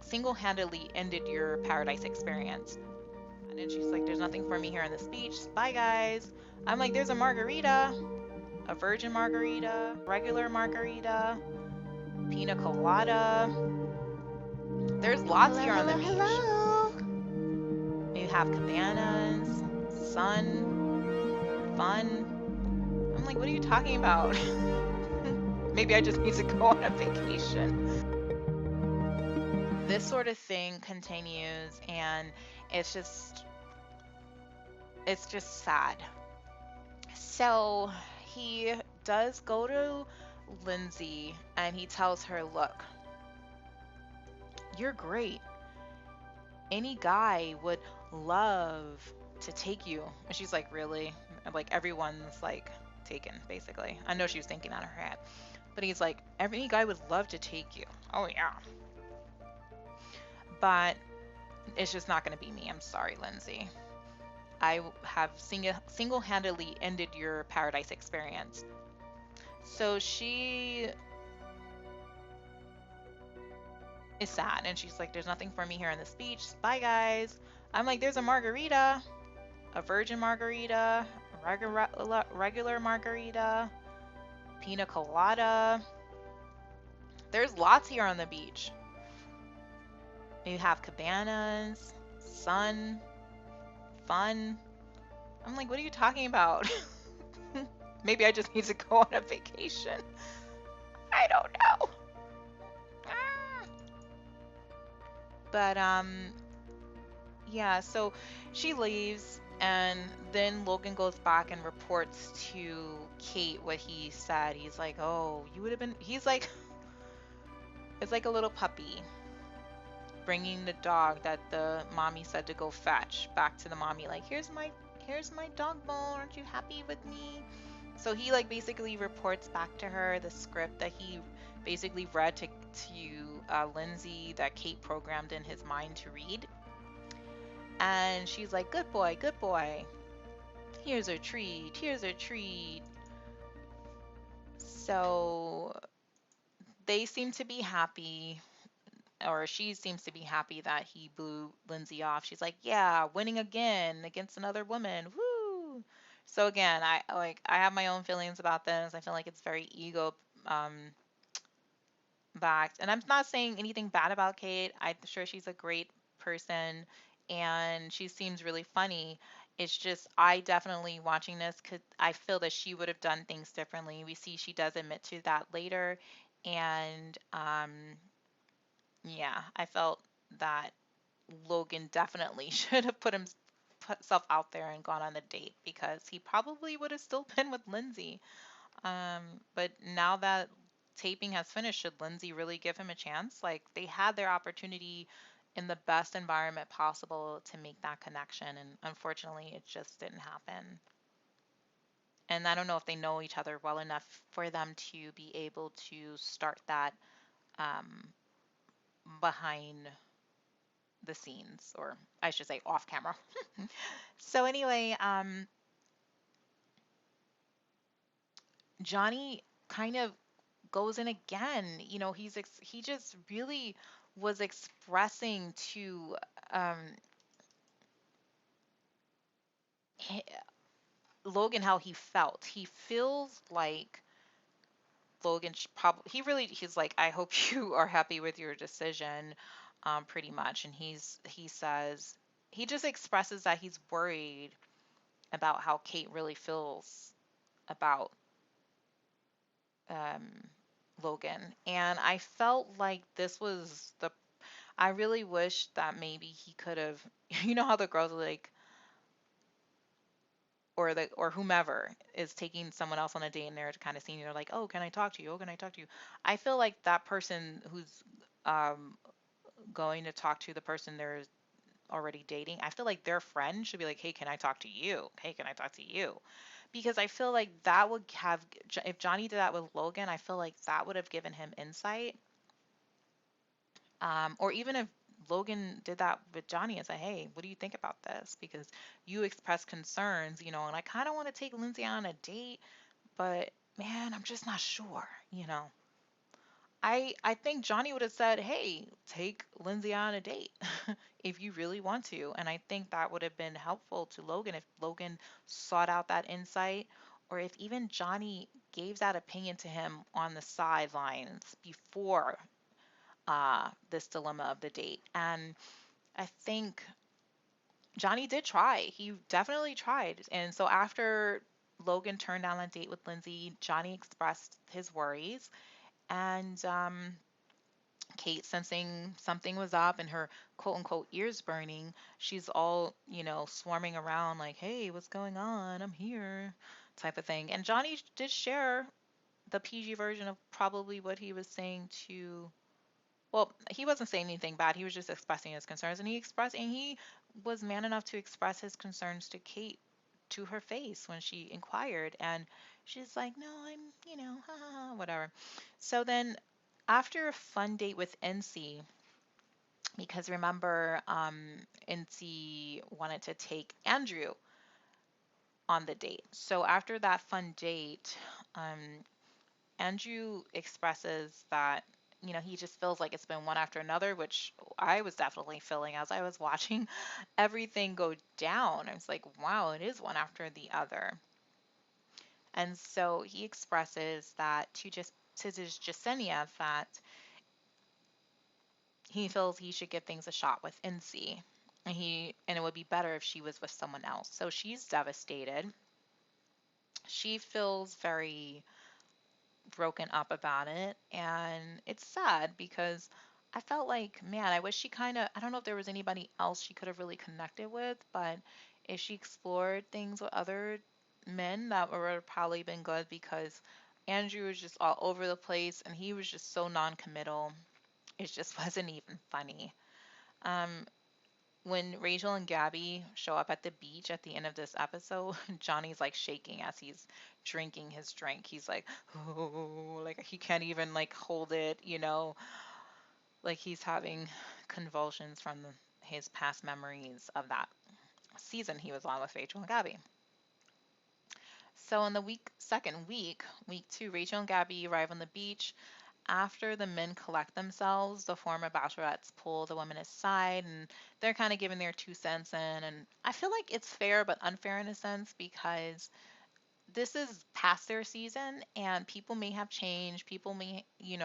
single-handedly ended your paradise experience. And then she's like, there's nothing for me here on this beach. Bye, guys. I'm like, there's a margarita, a virgin margarita, regular margarita, pina colada. There's Hello, lots here on the hello, beach. hello. You have cabanas, sun, fun. I'm like, what are you talking about? Maybe I just need to go on a vacation. This sort of thing continues, and it's just it's just sad. So he does go to Lindsay and he tells her, look, you're great. Any guy would love to take you. And she's like, really? Like everyone's like taken, basically. I know she was thinking on her head. But he's like, any guy would love to take you. Oh yeah. But it's just not gonna be me. I'm sorry, Lindsay. I have single-handedly ended your paradise experience. So she is sad and she's like, there's nothing for me here on this beach. Bye, guys. I'm like, there's a margarita, a virgin margarita, regular margarita, pina colada. There's lots here on the beach. You have cabanas, sun, fun. I'm like, what are you talking about? Maybe I just need to go on a vacation. I don't know. Ah. But yeah, so she leaves and then Logan goes back and reports to Kate what he said. He's like, "Oh, you would have been." He's like, it's like a little puppy bringing the dog that the mommy said to go fetch back to the mommy. Like, here's my dog bone. Aren't you happy with me? So he like basically reports back to her the script that he basically read to Lindsay that Kate programmed in his mind to read. And she's like, good boy, good boy. Here's a treat, here's a treat. So they seem to be happy, or she seems to be happy that he blew Lindsay off. She's like, yeah, winning again against another woman. Woo! So again, I have my own feelings about this. I feel like it's very ego backed. And I'm not saying anything bad about Kate. I'm sure she's a great person and she seems really funny. It's just I definitely watching this could I feel that she would have done things differently. We see she does admit to that later, and yeah, I felt that Logan definitely should have put himself out there and gone on the date because he probably would have still been with Lindsay. But now that taping has finished, should Lindsay really give him a chance? Like they had their opportunity in the best environment possible to make that connection, and unfortunately, it just didn't happen. And I don't know if they know each other well enough for them to be able to start that um, behind the scenes, or I should say off camera. So anyway, Johnny kind of goes in again. You know, he just really was expressing to um, he- Logan how he felt. He feels like Logan probably he's like, I hope you are happy with your decision, pretty much. And he says he just expresses that he's worried about how Kate really feels about um, Logan. And I felt like this was the I really wish that maybe he could have, you know how the girls are like, or whomever is taking someone else on a date and they're kind of seeing you're like, oh, can I talk to you? Oh, can I talk to you? I feel like that person who's um, going to talk to the person they're already dating, I feel like their friend should be like, hey, can I talk to you? Hey, can I talk to you? Because I feel like that would have, if Johnny did that with Logan, I feel like that would have given him insight. Or even if Logan did that with Johnny and said, hey, what do you think about this? Because you expressed concerns, and I kind of want to take Lindsay on a date, but man, I'm just not sure. I think Johnny would have said, "Hey, take Lindsay on a date if you really want to." And I think that would have been helpful to Logan if Logan sought out that insight, or if even Johnny gave that opinion to him on the sidelines before this dilemma of the date. And I think Johnny did try. He definitely tried. And so after Logan turned down a date with Lindsay, Johnny expressed his worries. And Kate, sensing something was up and her quote unquote ears burning, she's all, swarming around like, hey, what's going on? I'm here, type of thing. And Johnny did share the PG version of probably what he was saying to, well, he wasn't saying anything bad. He was just expressing his concerns. And he was man enough to express his concerns to Kate to her face when she inquired. And she's like, no, I'm, ha ha ha, whatever. So then after a fun date with Ency, because remember, Ency wanted to take Andrew on the date. So after that fun date, um, Andrew expresses that, he just feels like it's been one after another, which I was definitely feeling as I was watching everything go down. I was like, wow, it is one after the other. And so he expresses that to his Jessenia that he feels he should give things a shot with Ency. And it would be better if she was with someone else. So she's devastated. She feels very broken up about it, and it's sad because I felt like, man, I wish she kind of, I don't know if there was anybody else she could have really connected with, but if she explored things with other men, that would have probably been good because Andrew was just all over the place and he was just so non-committal. It just wasn't even funny. Um, when Rachel and Gabby show up at the beach at the end of this episode, Johnny's like shaking as he's drinking his drink. He's like, oh, like he can't even like hold it, like he's having convulsions from his past memories of that season he was on with Rachel and Gabby. So in the second week two, Rachel and Gabby arrive on the beach. After the men collect themselves, the former bachelorettes pull the women aside and they're kind of giving their 2 cents in. And I feel like it's fair but unfair in a sense because this is past their season and people may have changed. People may, I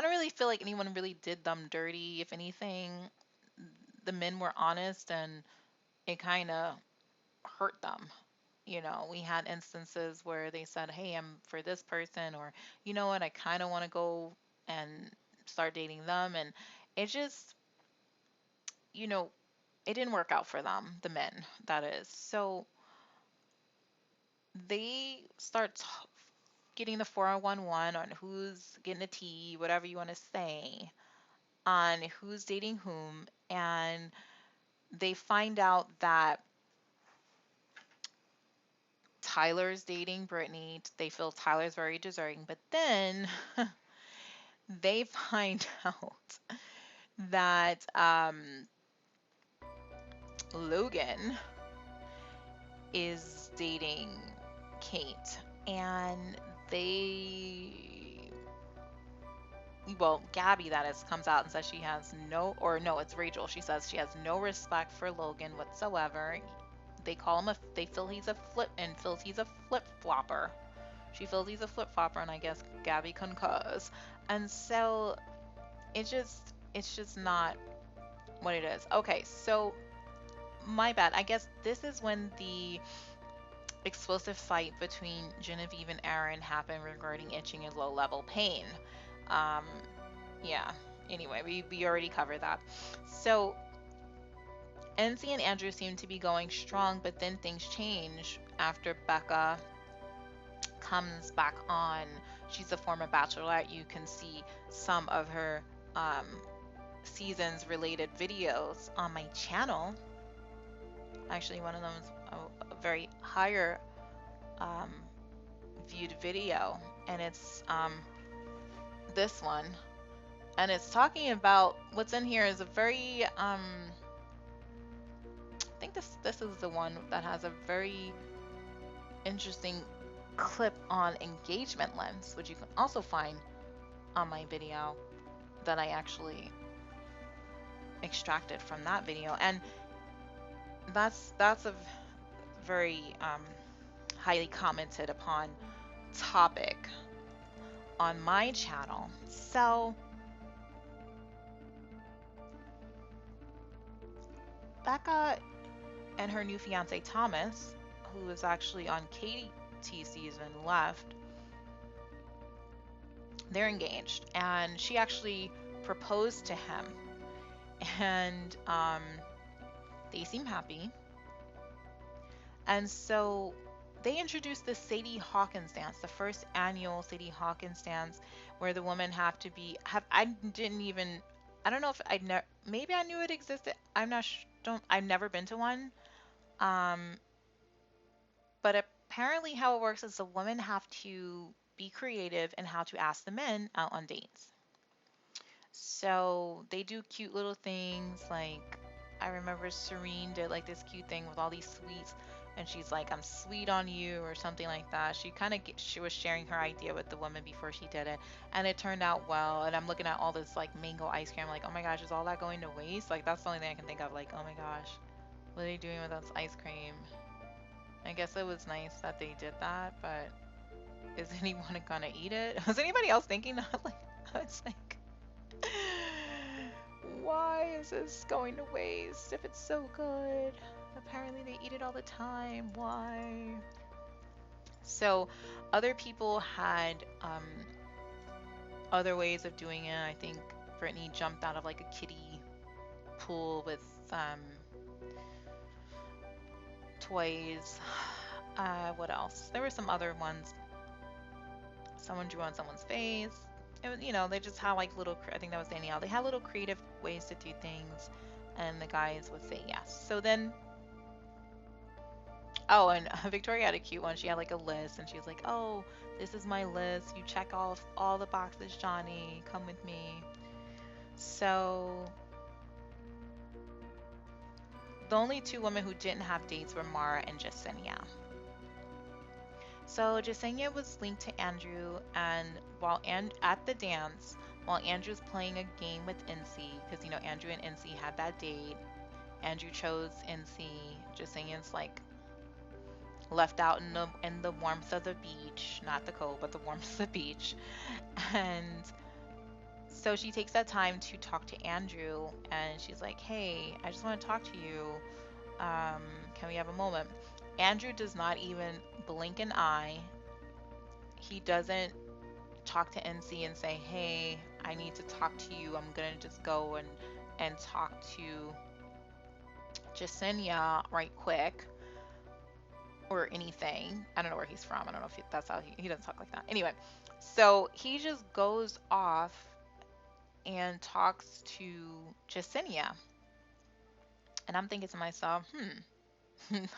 don't really feel like anyone really did them dirty. If anything, the men were honest and it kind of hurt them. We had instances where they said, hey, I'm for this person, or you know what, I kind of want to go and start dating them. And it just, you know, it didn't work out for them, the men, that is. So they start getting the 411 on who's getting a tea, whatever you want to say, on who's dating whom. And they find out that Tyler's dating Brittany. They feel Tyler's very deserving, but then they find out that Logan is dating Kate, and Gabby, that is, comes out and says she has no, or no, it's Rachel. She says she has no respect for Logan whatsoever. They feel he's a flip flopper. She feels he's a flip flopper, and I guess Gabby concurs. And so it's just not what it is. Okay, so my bad. I guess this is when the explosive fight between Genevieve and Aaron happened regarding itching and low level pain. Um, yeah. Anyway, we already covered that. So Ency and Andrew seem to be going strong, but then things change after Becca comes back on. She's a former bachelorette. You can see some of her um, seasons related videos on my channel. Actually, one of them is a very higher um, viewed video, and it's this one. And it's talking about what's in here is a very I think this is the one that has a very interesting clip on engagement lens, which you can also find on my video that I actually extracted from that video. And that's a very highly commented upon topic on my channel. So Becca and her new fiance Thomas, who is actually on Katie season, left. They're engaged, and she actually proposed to him, and they seem happy. And so they introduced the Sadie Hawkins dance, the first annual Sadie Hawkins dance, where the women have to be have I didn't even I don't know if I know maybe I knew it existed. I'm not don't I've never been to one. Um, but apparently how it works is the women have to be creative in how to ask the men out on dates. So they do cute little things like I remember Serene did like this cute thing with all these sweets and she's like I'm sweet on you or something like that. She was sharing her idea with the woman before she did it and it turned out well and I'm looking at all this like mango ice cream like oh my gosh is all that going to waste? Like that's the only thing I can think of like oh my gosh what are they doing with this ice cream? I guess it was nice that they did that, but is anyone gonna eat it? Was anybody else thinking that? Like I was like why is this going to waste if it's so good? Apparently they eat it all the time. Why? So other people had other ways of doing it. I think Brittany jumped out of like a kiddie pool with toys. What else? There were some other ones. Someone drew on someone's face. It was, they just had like little, I think that was Danielle. They had little creative ways to do things, and the guys would say yes. So then, oh, and Victoria had a cute one. She had like a list, and she was like, "Oh, this is my list. You check off all the boxes, Johnny. Come with me." So the only two women who didn't have dates were Mara and Jessenia. So Jessenia was linked to Andrew, and at the dance, while Andrew's playing a game with Ency, because Andrew and Ency had that date. Andrew chose Ency. Jessenia's like left out in the warmth of the beach, not the cold, but the warmth of the beach, and so she takes that time to talk to Andrew, and she's like, "Hey, I just want to talk to you. Can we have a moment?" Andrew does not even blink an eye. He doesn't talk to Ency and say, "Hey, I need to talk to you. I'm gonna just go and talk to Jessenia right quick," or anything. I don't know where he's from. I don't know if that's how he doesn't talk like that. Anyway, so he just goes off and talks to Jessenia, and I'm thinking to myself,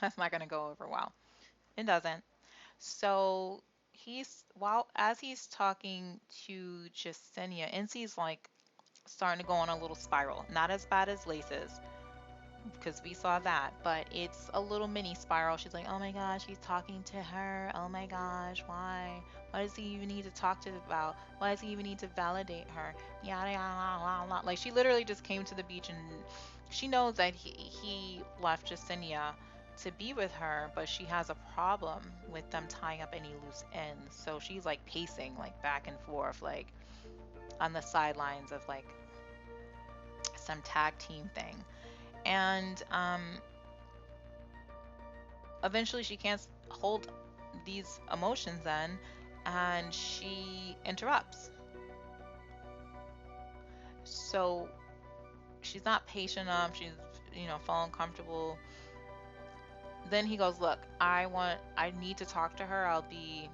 that's not gonna go over well. It doesn't. So as he's talking to Jessenia, Ency's like starting to go on a little spiral. Not as bad as Lace's, because we saw that, but it's a little mini spiral. She's like, oh my gosh, he's talking to her. Oh my gosh, why? What does he even need to talk to about? Why does he even need to validate her? Yada yada. Like she literally just came to the beach and she knows that he left Jessenia to be with her, but she has a problem with them tying up any loose ends. So she's like pacing like back and forth, like on the sidelines of like some tag team thing. And eventually she can't hold these emotions then, and she interrupts. So she's not patient enough. She's feeling comfortable. Then he goes, look, I need to talk to her. I'll be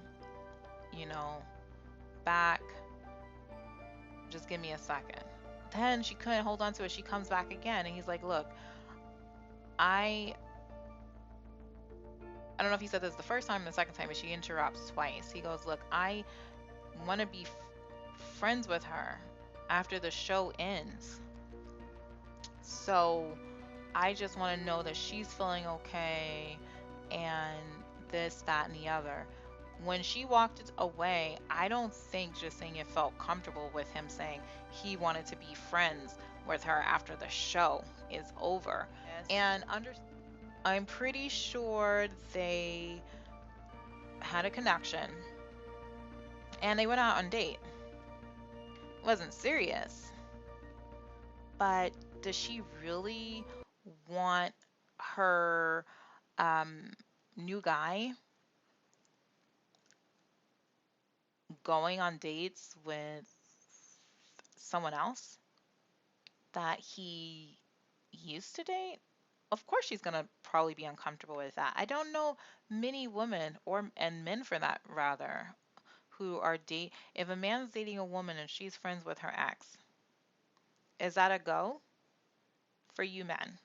back. Just give me a second. Then she couldn't hold on to it. She comes back again, and he's like, look, I don't know if he said this the first time or the second time, but she interrupts twice. He goes, look, I want to be friends with her after the show ends. So I just want to know that she's feeling okay and this, that, and the other. when she walked away, I don't think Jasenia felt comfortable with him saying he wanted to be friends with her after the show is over. And I'm pretty sure they had a connection and they went out on a date. It wasn't serious, but does she really want her um, new guy going on dates with someone else that he used to date? Of course she's gonna probably be uncomfortable with that. I don't know many women or and men for that rather who are date if a man's dating a woman and she's friends with her ex, is that a go for you men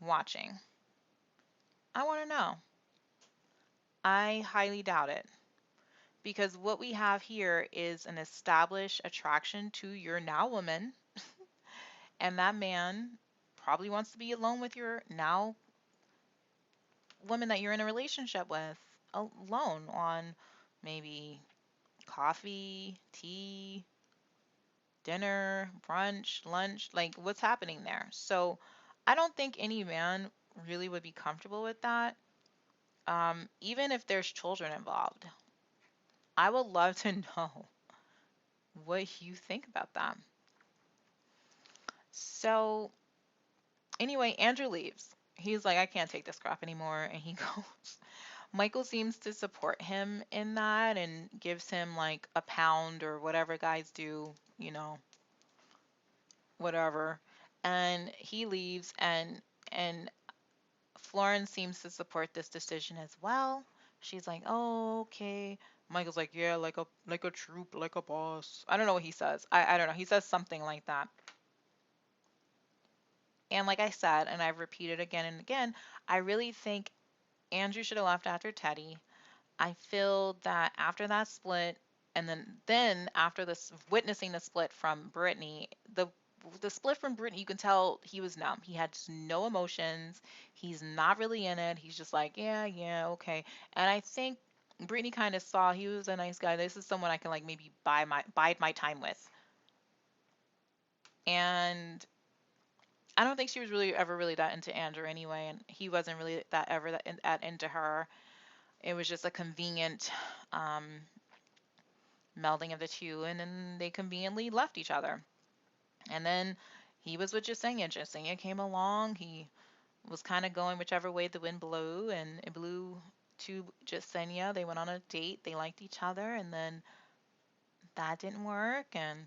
watching? I want to know. I highly doubt it because what we have here is an established attraction to your now woman, and that man probably wants to be alone with your now woman that you're in a relationship with, alone on maybe coffee, tea, dinner, brunch, lunch, like what's happening there. So I don't think any man really would be comfortable with that, even if there's children involved. I would love to know what you think about that. So anyway, Andrew leaves. He's like, I can't take this crap anymore, and he goes. Michael seems to support him in that and gives him like a pound or whatever guys do, whatever. And he leaves and Florence seems to support this decision as well. She's like, "Oh, okay." Michael's like, "Yeah, like a troop, like a boss." I don't know what he says. I don't know. He says something like that. And like I said, and I've repeated again and again, I really think Andrew should have left after Teddy. I feel that after that split, and then after this witnessing the split from Brittany, the split from Brittany, you can tell he was numb. He had just no emotions. He's not really in it. He's just like, yeah, yeah, okay. And I think Brittany kind of saw he was a nice guy. This is someone I can like maybe bide my time with. And I don't think she was really ever really that into Andrew anyway, and he wasn't really that into her. It was just a convenient um, melding of the two, and then they conveniently left each other. And then he was with Jessenia. Jessenia came along. He was kind of going whichever way the wind blew, and it blew to Jessenia. They went on a date. They liked each other, and then that didn't work, and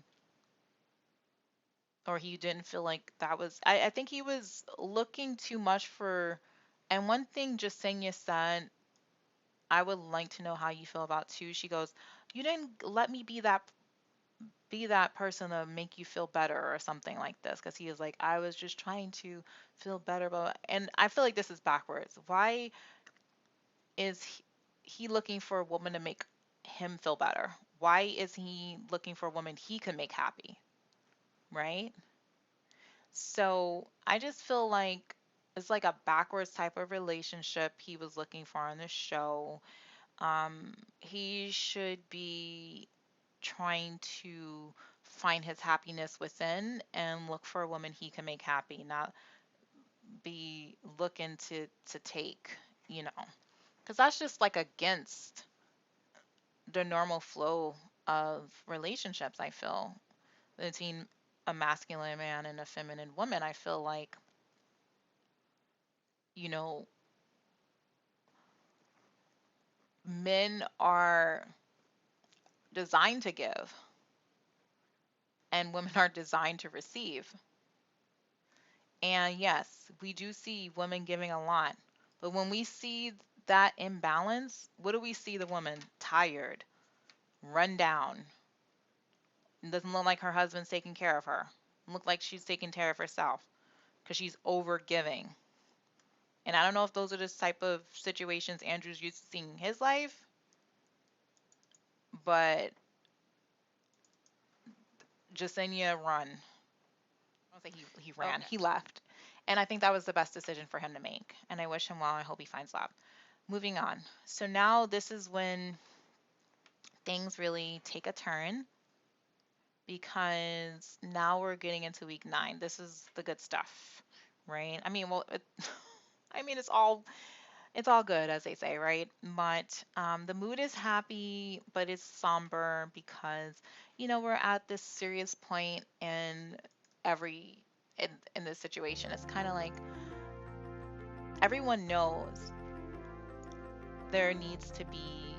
or he didn't feel like that was. I think he was looking too much for. And one thing Jessenia said, I would like to know how you feel about too. She goes, "You didn't let me be that person to make you feel better or something like this," because he was like, I was just trying to feel better about, and I feel like this is backwards. Why is he looking for a woman to make him feel better? Why is he looking for a woman he can make happy, right? So I just feel like it's like a backwards type of relationship he was looking for on the show. He should be trying to find his happiness within and look for a woman he can make happy, not be looking to take, you know, because that's just like against the normal flow of relationships. I feel between a masculine man and a feminine woman. I feel like, you know, men are designed to give and women are designed to receive. And yes, we do see women giving a lot. But when we see that imbalance, what do we see the woman? Tired, run down. It doesn't look like her husband's taking care of her. Look like she's taking care of herself because she's over giving. And I don't know if those are the type of situations Andrew's used to seeing in his life, but Jasenia run. I don't say he ran, he left. And I think that was the best decision for him to make. And I wish him well. I hope he finds love. Moving on. So now this is when things really take a turn because now we're getting into week 9. This is the good stuff, right? I mean, well, I mean, it's all good, as they say, right? But the mood is happy, but it's somber because we're at this serious point every in this situation. It's kind of like everyone knows there needs to be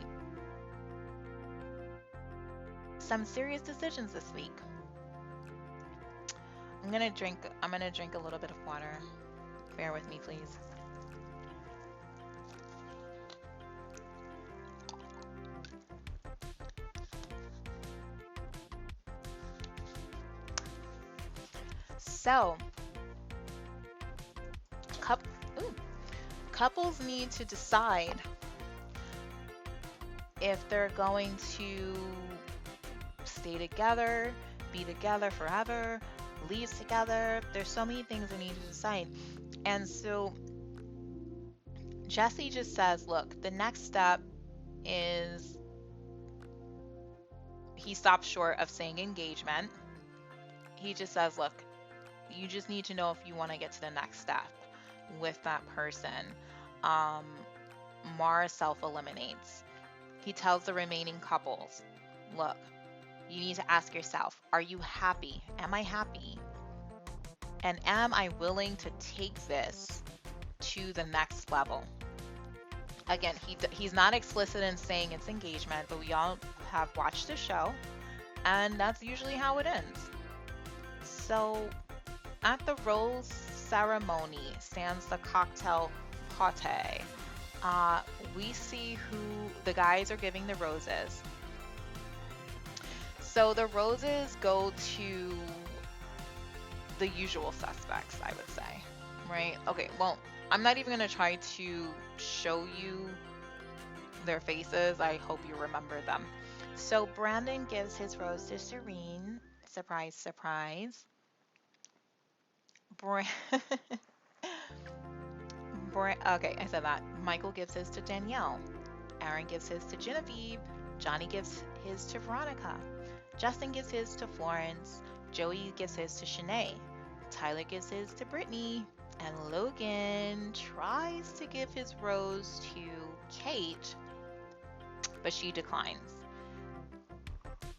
some serious decisions this week. I'm gonna drink a little bit of water. Bear with me, please. So, coup- ooh, couples need to decide if they're going to stay together, be together forever, leave together. There's so many things they need to decide. And so Jesse just says, look, the next step is he stops short of saying engagement. He just says, look, you just need to know if you want to get to the next step with that person. Um, Mara self eliminates. He tells the remaining couples, look, you need to ask yourself, are you happy? Am I happy? And am I willing to take this to the next level? Again, he's not explicit in saying it's engagement, but we all have watched the show, and that's usually how it ends. So, at the rose ceremony, stands the cocktail party. We see who the guys are giving the roses. So the roses go to the usual suspects, I would say, right? Okay, well, I'm not even going to try to show you their faces. I hope you remember them. So Brandon gives his rose to Serene. Surprise, surprise. Bra- okay, I said that. Michael gives his to Danielle. Aaron gives his to Genevieve. Johnny gives his to Veronica. Justin gives his to Florence. Joey gives his to Shanae. Tyler gives his to Brittany. And Logan tries to give his rose to Kate, but she declines.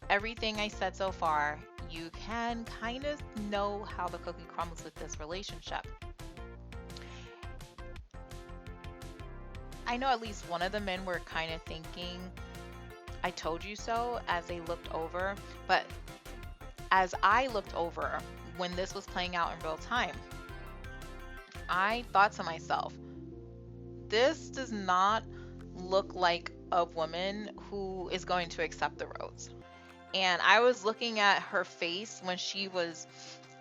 Everything I said so far, you can kind of know how the cookie crumbles with this relationship. I know at least one of the men were kind of thinking, I told you so, as they looked over. But as I looked over when this was playing out in real time, I thought to myself, this does not look like a woman who is going to accept the rose. And I was looking at her face when she was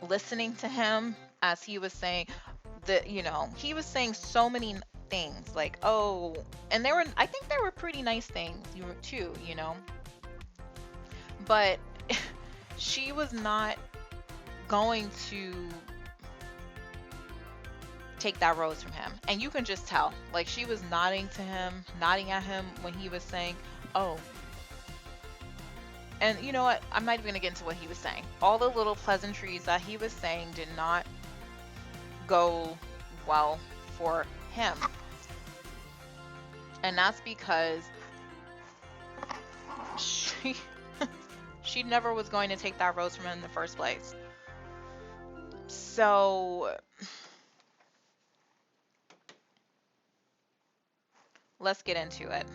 listening to him as he was saying that, he was saying so many things like, oh, and I think there were pretty nice things too, but she was not going to take that rose from him. And you can just tell, like, she was nodding at him when he was saying, oh. And you know what? I'm not even going to get into what he was saying. All the little pleasantries that he was saying did not go well for him. And that's because she never was going to take that rose from him in the first place. So let's get into it.